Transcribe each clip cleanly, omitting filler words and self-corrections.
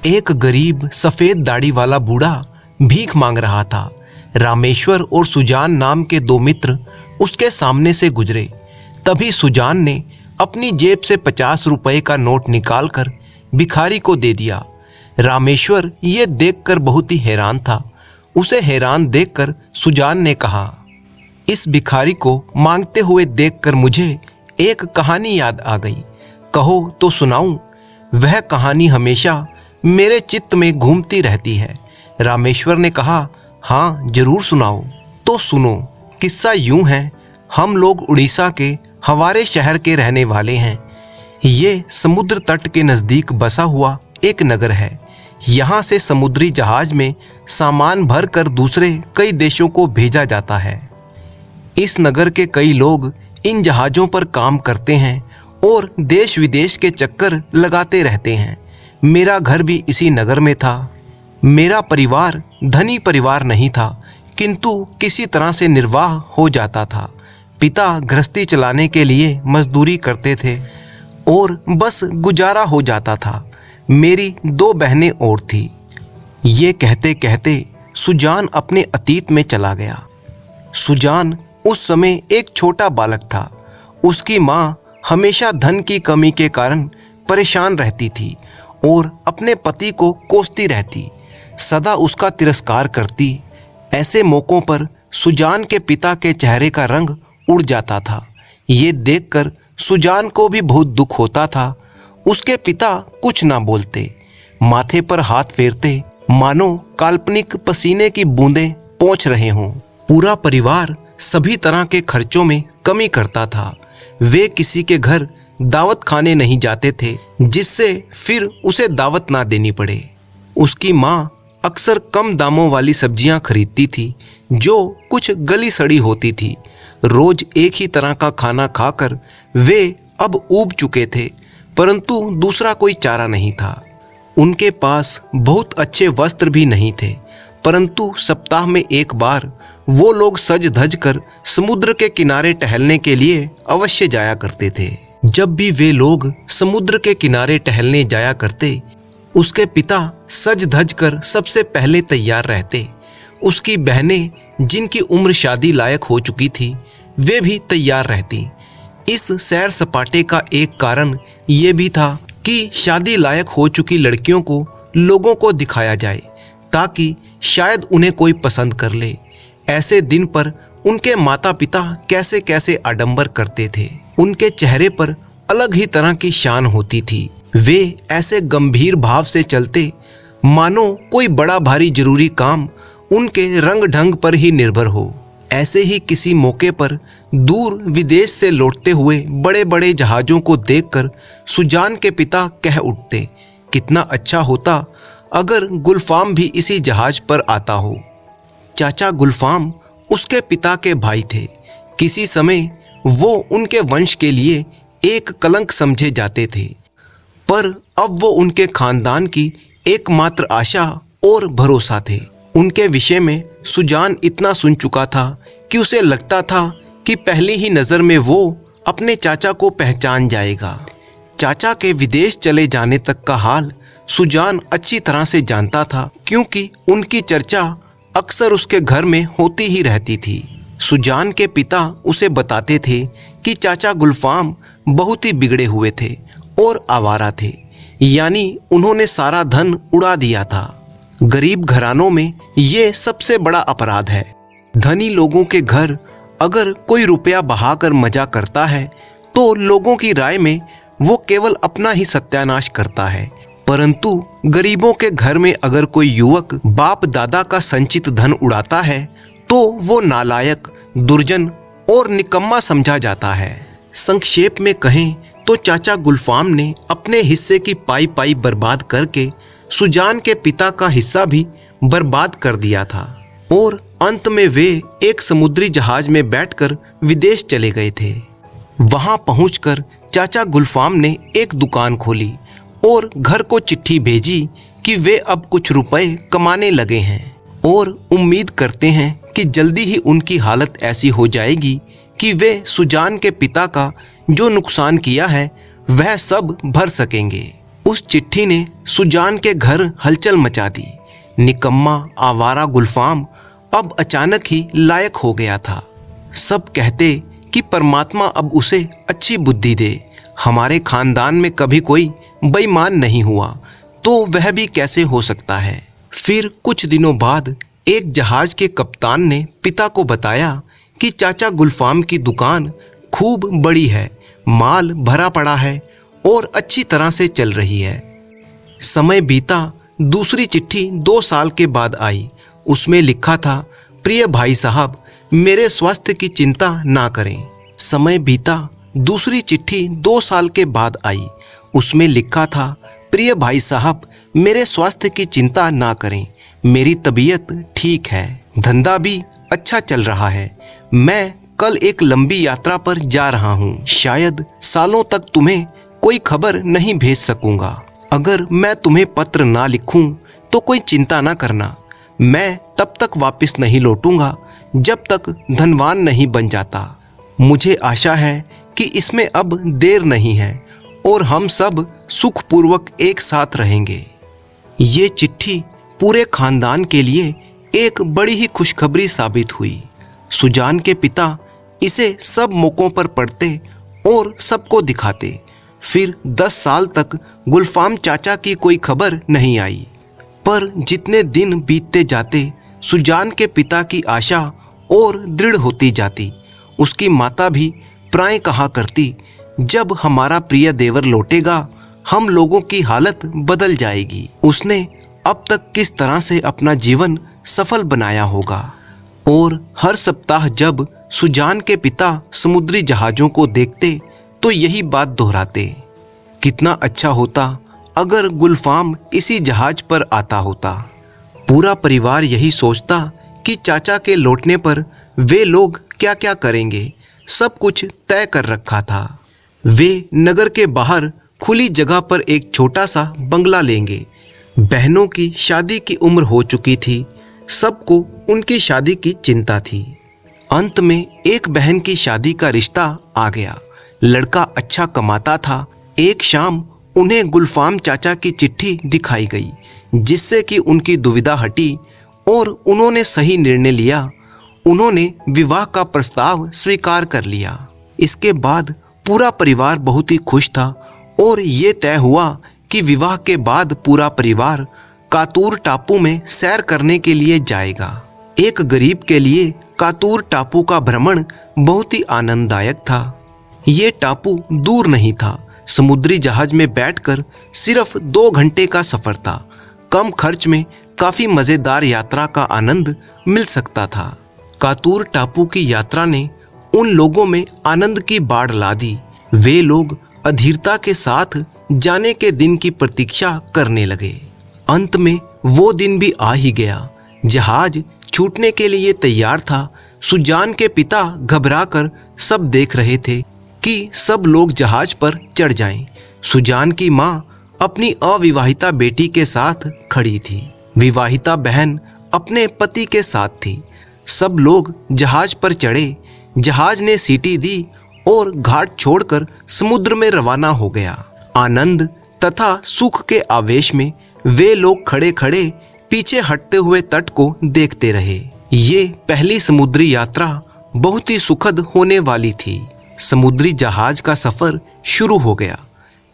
एक गरीब सफेद दाढ़ी वाला बूढ़ा भीख मांग रहा था। रामेश्वर और सुजान नाम के दो मित्र उसके सामने से गुजरे। तभी सुजान ने अपनी जेब से 50 रुपए का नोट निकालकर भिखारी को दे दिया। रामेश्वर ये देखकर बहुत ही हैरान था। उसे हैरान देखकर सुजान ने कहा, इस भिखारी को मांगते हुए देखकर मुझे एक कहानी याद आ गई, कहो तो सुनाऊं। वह कहानी हमेशा मेरे चित्त में घूमती रहती है। रामेश्वर ने कहा, हाँ जरूर सुनाओ। तो सुनो, किस्सा यूं है, हम लोग उड़ीसा के हवारे शहर के रहने वाले हैं। ये समुद्र तट के नज़दीक बसा हुआ एक नगर है। यहाँ से समुद्री जहाज में सामान भर कर दूसरे कई देशों को भेजा जाता है। इस नगर के कई लोग इन जहाज़ों पर काम करते हैं और देश विदेश के चक्कर लगाते रहते हैं। मेरा घर भी इसी नगर में था। मेरा परिवार धनी परिवार नहीं था, किंतु किसी तरह से निर्वाह हो जाता था। पिता गृहस्थी चलाने के लिए मजदूरी करते थे और बस गुजारा हो जाता था। मेरी 2 बहनें और थी। ये कहते कहते सुजान अपने अतीत में चला गया। सुजान उस समय एक छोटा बालक था। उसकी माँ हमेशा धन की कमी के कारण परेशान रहती थी और अपने पति को कोसती रहती, सदा उसका तिरस्कार करती। ऐसे मौक़ों पर सुजान के पिता के चेहरे का रंग उड़ जाता था। ये देखकर सुजान को भी बहुत दुख होता था। उसके पिता कुछ ना बोलते, माथे पर हाथ फेरते, मानो काल्पनिक पसीने की बूंदें पोंछ रहे हों। पूरा परिवार सभी तरह के खर्चों में कमी करता था। वे किसी के घर दावत खाने नहीं जाते थे जिससे फिर उसे दावत ना देनी पड़े। उसकी माँ अक्सर कम दामों वाली सब्जियां खरीदती थी जो कुछ गली सड़ी होती थी। रोज एक ही तरह का खाना खाकर वे अब ऊब चुके थे, परंतु दूसरा कोई चारा नहीं था। उनके पास बहुत अच्छे वस्त्र भी नहीं थे, परंतु सप्ताह में एक बार वो लोग सज धज कर समुद्र के किनारे टहलने के लिए अवश्य जाया करते थे। जब भी वे लोग समुद्र के किनारे टहलने जाया करते, उसके पिता सज धज कर सबसे पहले तैयार रहते। उसकी बहनें, जिनकी उम्र शादी लायक हो चुकी थी, वे भी तैयार रहती। इस सैर सपाटे का एक कारण ये भी था कि शादी लायक हो चुकी लड़कियों को लोगों को दिखाया जाए ताकि शायद उन्हें कोई पसंद कर ले। ऐसे दिन पर उनके माता पिता कैसे कैसे आडंबर करते थे। उनके चेहरे पर अलग ही तरह की शान होती थी। वे ऐसे गंभीर भाव से चलते मानो कोई बड़ा भारी जरूरी काम उनके रंग ढंग पर ही निर्भर हो। ऐसे ही किसी मौके पर दूर विदेश से लौटते हुए बड़े बड़े जहाज़ों को देखकर सुजान के पिता कह उठते, कितना अच्छा होता अगर गुलफाम भी इसी जहाज पर आता हो। चाचा गुलफाम उसके पिता के भाई थे। किसी समय वो उनके वंश के लिए एक कलंक समझे जाते थे, पर अब वो उनके खानदान की एकमात्र आशा और भरोसा थे। उनके विषय में सुजान इतना सुन चुका था कि उसे लगता था कि पहली ही नज़र में वो अपने चाचा को पहचान जाएगा। चाचा के विदेश चले जाने तक का हाल सुजान अच्छी तरह से जानता था, क्योंकि उनकी चर्चा अक्सर उसके घर में होती ही रहती थी। सुजान के पिता उसे बताते थे कि चाचा गुलफाम बहुत ही बिगड़े हुए थे और आवारा थे, यानी उन्होंने सारा धन उड़ा दिया था। गरीब घरानों में ये सबसे बड़ा अपराध है। धनी लोगों के घर अगर कोई रुपया बहाकर मजा करता है तो लोगों की राय में वो केवल अपना ही सत्यानाश करता है, परंतु गरीबों के घर में अगर कोई युवक बाप दादा का संचित धन उड़ाता है तो वो नालायक, दुर्जन और निकम्मा समझा जाता है। संक्षेप में कहें तो चाचा गुलफाम ने अपने हिस्से की पाई पाई बर्बाद करके सुजान के पिता का हिस्सा भी बर्बाद कर दिया था और अंत में वे एक समुद्री जहाज में बैठकर विदेश चले गए थे। वहां पहुंचकर चाचा गुलफाम ने एक दुकान खोली और घर को चिट्ठी भेजी कि वे अब कुछ रुपए कमाने लगे हैं और उम्मीद करते हैं कि जल्दी ही उनकी हालत ऐसी हो जाएगी कि वे सुजान के पिता का जो नुकसान किया है वह सब भर सकेंगे। उस चिट्ठी ने सुजान के घर हलचल मचा दी। निकम्मा आवारा गुलफाम अब अचानक ही लायक हो गया था। सब कहते कि परमात्मा अब उसे अच्छी बुद्धि दे। हमारे खानदान में कभी कोई बेईमान नहीं हुआ, तो वह भी कैसे हो सकता है। फिर कुछ दिनों बाद एक जहाज के कप्तान ने पिता को बताया कि चाचा गुलफाम की दुकान खूब बड़ी है, माल भरा पड़ा है और अच्छी तरह से चल रही है। समय बीता, दूसरी चिट्ठी 2 साल के बाद आई। उसमें लिखा था, प्रिय भाई साहब, मेरे स्वास्थ्य की चिंता ना करें। समय बीता, दूसरी चिट्ठी 2 साल के बाद आई। उसमें लिखा था, प्रिय भाई साहब, मेरे स्वास्थ्य की चिंता ना करें, मेरी तबीयत ठीक है, धंधा भी अच्छा चल रहा है। मैं कल एक लंबी यात्रा पर जा रहा हूँ। शायद सालों तक तुम्हें कोई खबर नहीं भेज सकूंगा। अगर मैं तुम्हें पत्र ना लिखूं तो कोई चिंता ना करना। मैं तब तक वापस नहीं लौटूंगा जब तक धनवान नहीं बन जाता। मुझे आशा है कि इसमें अब देर नहीं है और हम सब सुखपूर्वक एक साथ रहेंगे। ये चिट्ठी पूरे खानदान के लिए एक बड़ी ही खुशखबरी साबित हुई। सुजान के पिता इसे सब मौकों पर पढ़ते और सबको दिखाते। फिर 10 साल तक गुलफाम चाचा की कोई खबर नहीं आई। पर जितने दिन बीतते जाते, सुजान के पिता की आशा और दृढ़ होती जाती। उसकी माता भी प्राय कहा करती, जब हमारा प्रिय देवर लौटेगा हम लोगों की हालत बदल जाएगी। उसने अब तक किस तरह से अपना जीवन सफल बनाया होगा। और हर सप्ताह जब सुजान के पिता समुद्री जहाज़ों को देखते तो यही बात दोहराते, कितना अच्छा होता अगर गुलफाम इसी जहाज पर आता होता। पूरा परिवार यही सोचता कि चाचा के लौटने पर वे लोग क्या क्या करेंगे। सब कुछ तय कर रखा था। वे नगर के बाहर खुली जगह पर एक छोटा सा बंगला लेंगे। बहनों की शादी की उम्र हो चुकी थी। सबको उनकी शादी की चिंता थी। अंत में एक बहन की शादी का रिश्ता आ गया। लड़का अच्छा कमाता था। एक शाम उन्हें गुलफाम चाचा की चिट्ठी दिखाई गई, जिससे कि उनकी दुविधा हटी और उन्होंने सही निर्णय लिया। उन्होंने विवाह का प्रस्ताव स्वीकार कर लिया। इसके बाद पूरा परिवार बहुत ही खुश था और ये तय हुआ कि विवाह के बाद पूरा परिवार कातूर टापू में सैर करने के लिए जाएगा। एक गरीब के लिए कातूर टापू का भ्रमण बहुत ही आनंददायक था। ये टापू दूर नहीं था। समुद्री जहाज में बैठकर सिर्फ 2 घंटे का सफर था। कम खर्च में काफी मजेदार यात्रा का आनंद मिल सकता था। कातूर टापू की यात्रा ने उन लोगों में आनंद की बाढ़ ला दी। वे लोग अधीरता के साथ जाने के दिन की प्रतीक्षा करने लगे। अंत में वो दिन भी आ ही गया। जहाज छूटने के लिए तैयार था। सुजान के पिता घबराकर सब देख रहे थे कि सब लोग जहाज पर चढ़ जाएं। सुजान की माँ अपनी अविवाहिता बेटी के साथ खड़ी थी। विवाहिता बहन अपने पति के साथ थी। सब लोग जहाज पर चढ़े। जहाज ने सीटी दी और घाट छोड़कर समुद्र में रवाना हो गया। आनंद तथा सुख के आवेश में वे लोग खड़े खड़े पीछे हटते हुए तट को देखते रहे। ये पहली समुद्री यात्रा बहुत ही सुखद होने वाली थी। समुद्री जहाज का सफर शुरू हो गया।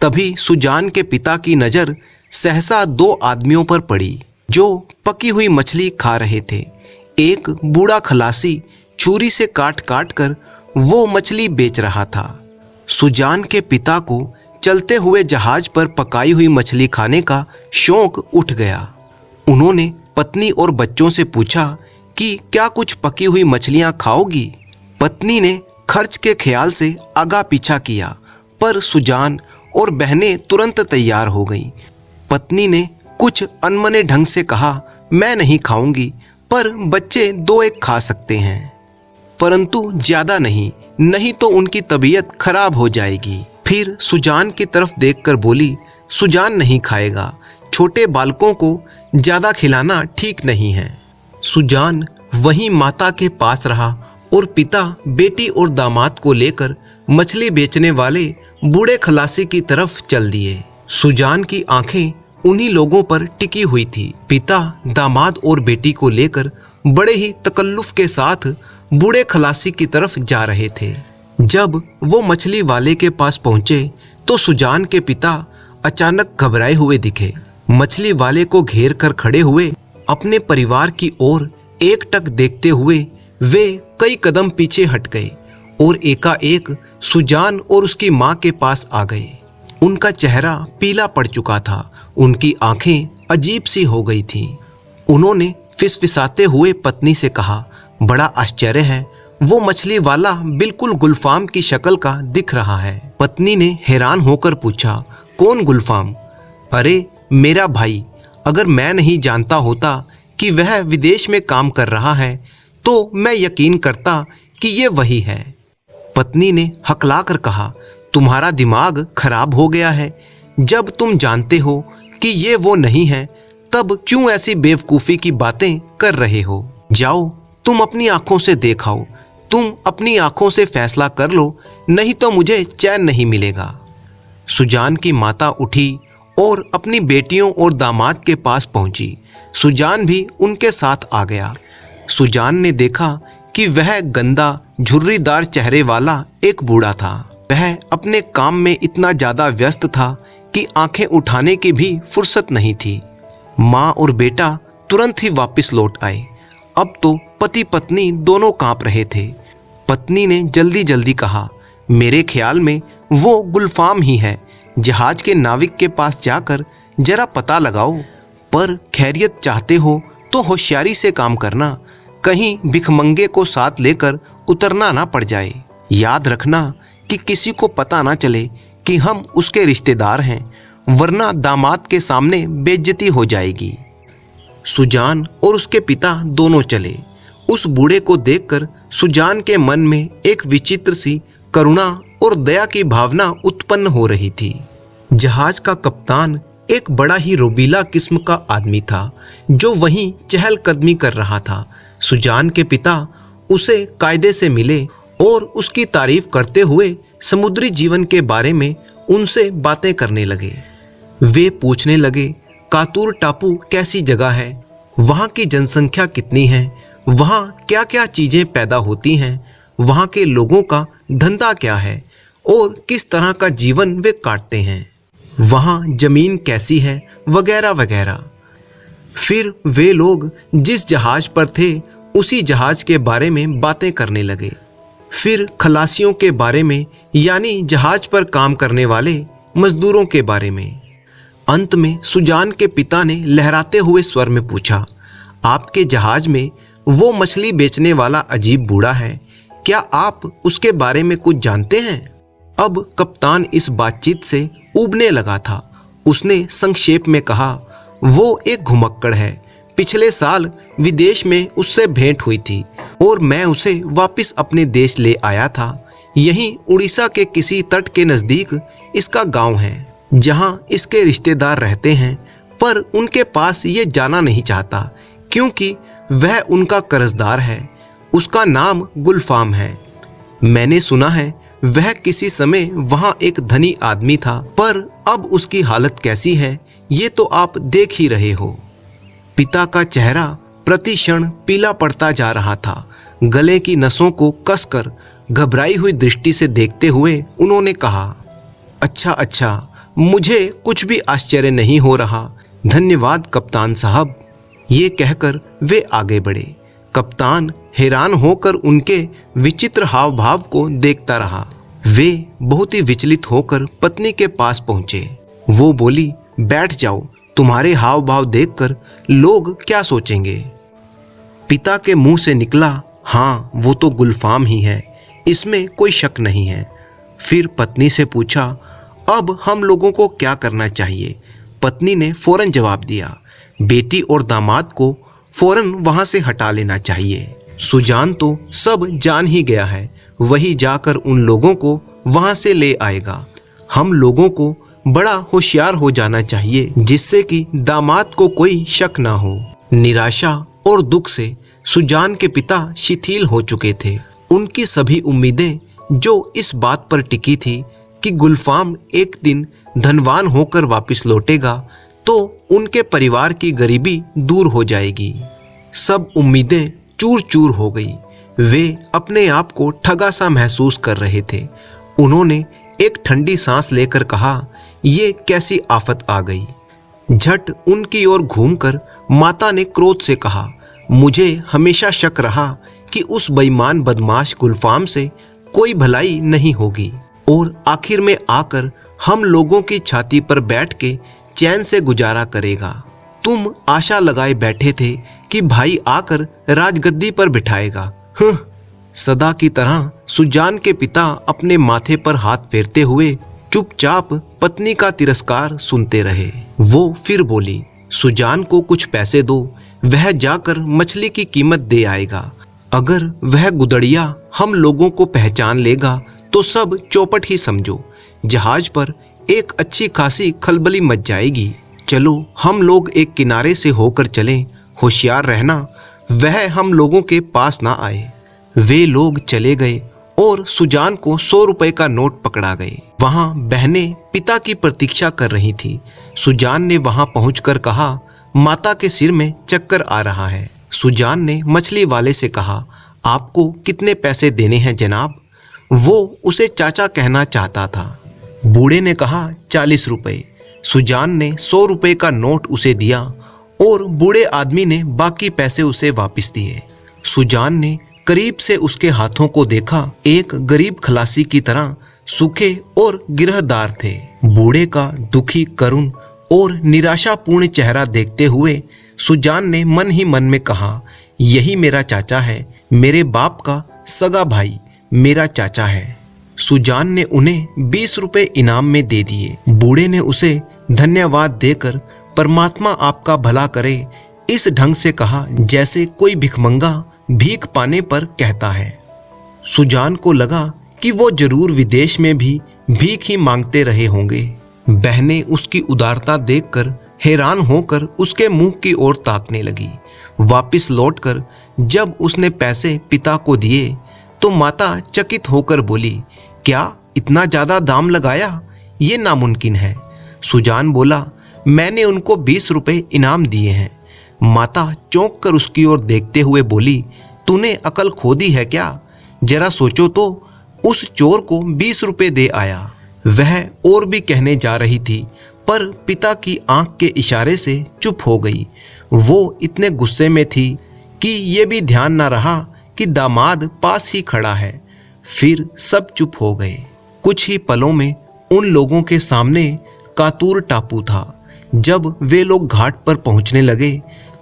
तभी सुजान के पिता की नज़र सहसा 2 आदमियों पर पड़ी जो पकी हुई मछली खा रहे थे। एक बूढ़ा खलासी छुरी से काट काट कर वो मछली बेच रहा था। सुजान के पिता को चलते हुए जहाज पर पकाई हुई मछली खाने का शौक उठ गया। उन्होंने पत्नी और बच्चों से पूछा कि क्या कुछ पकी हुई मछलियां खाओगी। पत्नी ने खर्च के ख्याल से आगा पीछा किया, पर सुजान और बहनें तुरंत तैयार हो गईं। पत्नी ने कुछ अनमने ढंग से कहा, मैं नहीं खाऊंगी, पर बच्चे 2-1 खा सकते हैं, परंतु ज्यादा नहीं, नहीं तो उनकी तबीयत खराब हो जाएगी। फिर सुजान की तरफ देखकर बोली, सुजान नहीं खाएगा, छोटे बालकों को ज्यादा खिलाना ठीक नहीं है। सुजान वहीं माता के पास रहा और पिता बेटी और दामाद को लेकर मछली बेचने वाले बूढ़े खलासी की तरफ चल दिए। सुजान की आंखें उन्हीं लोगों पर टिकी हुई थी। पिता दामाद और बेटी को लेकर बड़े ही तकल्लुफ के साथ बूढ़े खलासी की तरफ जा रहे थे। जब वो मछली वाले के पास पहुंचे तो सुजान के पिता अचानक घबराए हुए दिखे। मछली वाले को घेर कर खड़े हुए अपने परिवार की ओर एकटक देखते हुए वे कई कदम पीछे हट गए और एकाएक सुजान और उसकी माँ के पास आ गए। उनका चेहरा पीला पड़ चुका था, उनकी आंखें अजीब सी हो गई थीं। उन्होंने फिसफिसाते हुए पत्नी से कहा, बड़ा आश्चर्य है, वो मछली वाला बिल्कुल गुलफाम की शक्ल का दिख रहा है। पत्नी ने हैरान होकर पूछा, कौन गुलफाम? अरे मेरा भाई, अगर मैं नहीं जानता होता कि वह विदेश में काम कर रहा है तो मैं यकीन करता कि ये वही है। पत्नी ने हकलाकर कहा, तुम्हारा दिमाग खराब हो गया है। जब तुम जानते हो कि ये वो नहीं है तब क्यों ऐसी बेवकूफ़ी की बातें कर रहे हो? जाओ तुम अपनी आंखों से देखाओ, तुम अपनी आंखों से फैसला कर लो, नहीं तो मुझे चैन नहीं मिलेगा। सुजान की माता उठी और अपनी बेटियों और दामाद के पास पहुंची। सुजान भी उनके साथ आ गया। सुजान ने देखा कि वह गंदा झुर्रीदार चेहरे वाला एक बूढ़ा था। वह अपने काम में इतना ज़्यादा व्यस्त था कि आंखें उठाने की भी फुर्सत नहीं थी। माँ और बेटा तुरंत ही वापस लौट आए। अब तो पति पत्नी दोनों कांप रहे थे। पत्नी ने जल्दी जल्दी कहा, मेरे ख्याल में वो गुलफाम ही है। जहाज के नाविक के पास जाकर जरा पता लगाओ। पर खैरियत चाहते हो तो होशियारी से काम करना, कहीं भिखमंगे को साथ लेकर उतरना ना पड़ जाए। याद रखना कि किसी को पता ना चले कि हम उसके रिश्तेदार हैं, वरना दामाद के सामने बेइज्जती हो जाएगी। सुजान और उसके पिता दोनों चले। उस बूढ़े को देखकर सुजान के मन में एक विचित्र सी करुणा और दया की भावना उत्पन्न हो रही थी। जहाज का कप्तान एक बड़ा ही रोबीला किस्म का आदमी था जो वहीं चहलकदमी कर रहा था। सुजान के पिता उसे कायदे से मिले और उसकी तारीफ करते हुए समुद्री जीवन के बारे में उनसे बातें करने लगे। वे पूछने लगे, कातूर टापू कैसी जगह है, वहाँ की जनसंख्या कितनी है, वहाँ क्या क्या चीज़ें पैदा होती हैं, वहाँ के लोगों का धंधा क्या है और किस तरह का जीवन वे काटते हैं, वहाँ ज़मीन कैसी है, वगैरह वगैरह। फिर वे लोग जिस जहाज़ पर थे उसी जहाज़ के बारे में बातें करने लगे। फिर खलासियों के बारे में, यानी जहाज़ पर काम करने वाले मजदूरों के बारे में। अंत में सुजान के पिता ने लहराते हुए स्वर में पूछा, आपके जहाज़ में वो मछली बेचने वाला अजीब बूढ़ा है, क्या आप उसके बारे में कुछ जानते हैं? अब कप्तान इस बातचीत से ऊबने लगा था। उसने संक्षेप में कहा, वो एक घुमक्कड़ है। पिछले साल विदेश में उससे भेंट हुई थी और मैं उसे वापस अपने देश ले आया था। यहीं उड़ीसा के किसी तट के नज़दीक इसका गांव है जहां इसके रिश्तेदार रहते हैं, पर उनके पास ये जाना नहीं चाहता क्योंकि वह उनका कर्जदार है। उसका नाम गुलफाम है। मैंने सुना है वह किसी समय वहाँ एक धनी आदमी था, पर अब उसकी हालत कैसी है ये तो आप देख ही रहे हो। पिता का चेहरा प्रति क्षण पीला पड़ता जा रहा था। गले की नसों को कसकर घबराई हुई दृष्टि से देखते हुए उन्होंने कहा, अच्छा, मुझे कुछ भी आश्चर्य नहीं हो रहा। धन्यवाद कप्तान साहब। ये कहकर वे आगे बढ़े। कप्तान हैरान होकर उनके विचित्र हाव भाव को देखता रहा। वे बहुत ही विचलित होकर पत्नी के पास पहुंचे। वो बोली, बैठ जाओ, तुम्हारे हाव भाव देखकर लोग क्या सोचेंगे? पिता के मुंह से निकला, हाँ वो तो गुलफाम ही है, इसमें कोई शक नहीं है। फिर पत्नी से पूछा, अब हम लोगों को क्या करना चाहिए? पत्नी ने फौरन जवाब दिया, बेटी और दामाद को फौरन वहाँ से हटा लेना चाहिए। सुजान तो सब जान ही गया है, वही जाकर उन लोगों को वहाँ से ले आएगा। हम लोगों को बड़ा होशियार हो जाना चाहिए जिससे कि दामाद को कोई शक ना हो। निराशा और दुख से सुजान के पिता शिथिल हो चुके थे। उनकी सभी उम्मीदें जो इस बात पर टिकी थी कि गुलफाम एक दिन धनवान होकर वापस लौटेगा तो उनके परिवार की गरीबी दूर हो जाएगी। सब उम्मीदें चूर चूर हो गई। वे अपने आप को ठगा सा महसूस कर रहे थे। उन्होंने एक ठंडी सांस लेकर कहा, ये कैसी आफत आ गई। झट उनकी ओर घूमकर माता ने क्रोध से कहा, मुझे हमेशा शक रहा कि उस बेईमान बदमाश गुलफाम से कोई भलाई नहीं होगी और आखिर में आकर हम लोगों की छाती पर बैठ के चैन से गुजारा करेगा। तुम आशा लगाए बैठे थे कि भाई आकर राजगद्दी पर बिठाएगा। सदा की तरह सुजान के पिता अपने माथे पर हाथ फेरते हुए चुपचाप पत्नी का तिरस्कार सुनते रहे। वो फिर बोली, सुजान को कुछ पैसे दो, वह जाकर मछली की कीमत दे आएगा। अगर वह गुदड़िया हम लोगों को पहचान लेगा तो सब चौपट ही समझो। जहाज पर एक अच्छी खासी खलबली मच जाएगी। चलो हम लोग एक किनारे से होकर चलें, होशियार रहना वह हम लोगों के पास ना आए। वे लोग चले गए और सुजान को 100 रुपए का नोट पकड़ा गए। वहां बहनें पिता की प्रतीक्षा कर रही थी। सुजान ने वहां पहुंचकर कहा, माता के सिर में चक्कर आ रहा है। सुजान ने मछली वाले से कहा, आपको कितने पैसे देने हैं जनाब? वो उसे चाचा कहना चाहता था। बूढ़े ने कहा, 40 रुपए। सुजान ने 100 रुपए का नोट उसे दिया और बूढ़े आदमी ने बाकी पैसे उसे वापस दिए। सुजान ने करीब से उसके हाथों को देखा। एक गरीब खलासी की तरह सूखे और गिरहदार थे। बूढ़े का दुखी, करुण और निराशापूर्ण चेहरा देखते हुए सुजान ने मन ही मन में कहा, यही मेरा चाचा है, मेरे बाप का सगा भाई मेरा चाचा है। सुजान ने उन्हें 20 रुपए इनाम में दे दिए। बूढ़े ने उसे धन्यवाद देकर परमात्मा आपका भला करे इस ढंग से कहा जैसे कोई भिखमंगा भीख पाने पर कहता है। सुजान को लगा कि वो जरूर विदेश में भी भीख ही मांगते रहे होंगे। बहनें उसकी उदारता देखकर हैरान होकर उसके मुंह की ओर ताकने लगी। वापस लौटकर जब उसने पैसे पिता को दिए तो माता चकित होकर बोली, क्या इतना ज़्यादा दाम लगाया? ये नामुमकिन है। सुजान बोला, मैंने उनको 20 रुपए इनाम दिए हैं। माता चौंक कर उसकी ओर देखते हुए बोली, तूने अकल खो दी है क्या? जरा सोचो तो, उस चोर को 20 रुपए दे आया। वह और भी कहने जा रही थी पर पिता की आंख के इशारे से चुप हो गई। वो इतने गुस्से में थी कि ये भी ध्यान न रहा कि दामाद पास ही खड़ा है। फिर सब चुप हो गए। कुछ ही पलों में उन लोगों के सामने कातूर टापू था। जब वे लोग घाट पर पहुंचने लगे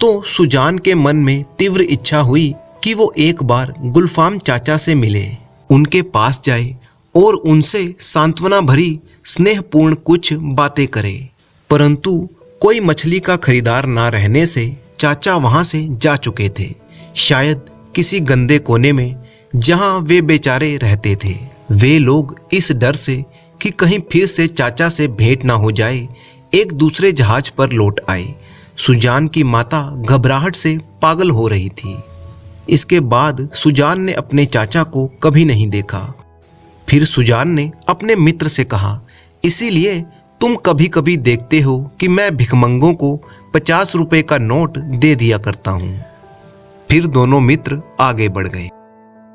तो सुजान के मन में तीव्र इच्छा हुई कि वो एक बार गुलफाम चाचा से मिले, उनके पास जाए और उनसे सांत्वना भरी स्नेहपूर्ण कुछ बातें करे। परंतु कोई मछली का खरीदार ना रहने से चाचा वहां से जा चुके थे, शायद किसी गंदे कोने में जहां वे बेचारे रहते थे। वे लोग इस डर से कि कहीं फिर से चाचा से भेंट ना हो जाए एक दूसरे जहाज पर लौट आए। सुजान की माता घबराहट से पागल हो रही थी। इसके बाद सुजान ने अपने चाचा को कभी नहीं देखा। फिर सुजान ने अपने मित्र से कहा, इसीलिए तुम कभी कभी देखते हो कि मैं भिखमंगों को 50 रुपए का नोट दे दिया करता हूँ। फिर दोनों मित्र आगे बढ़ गए।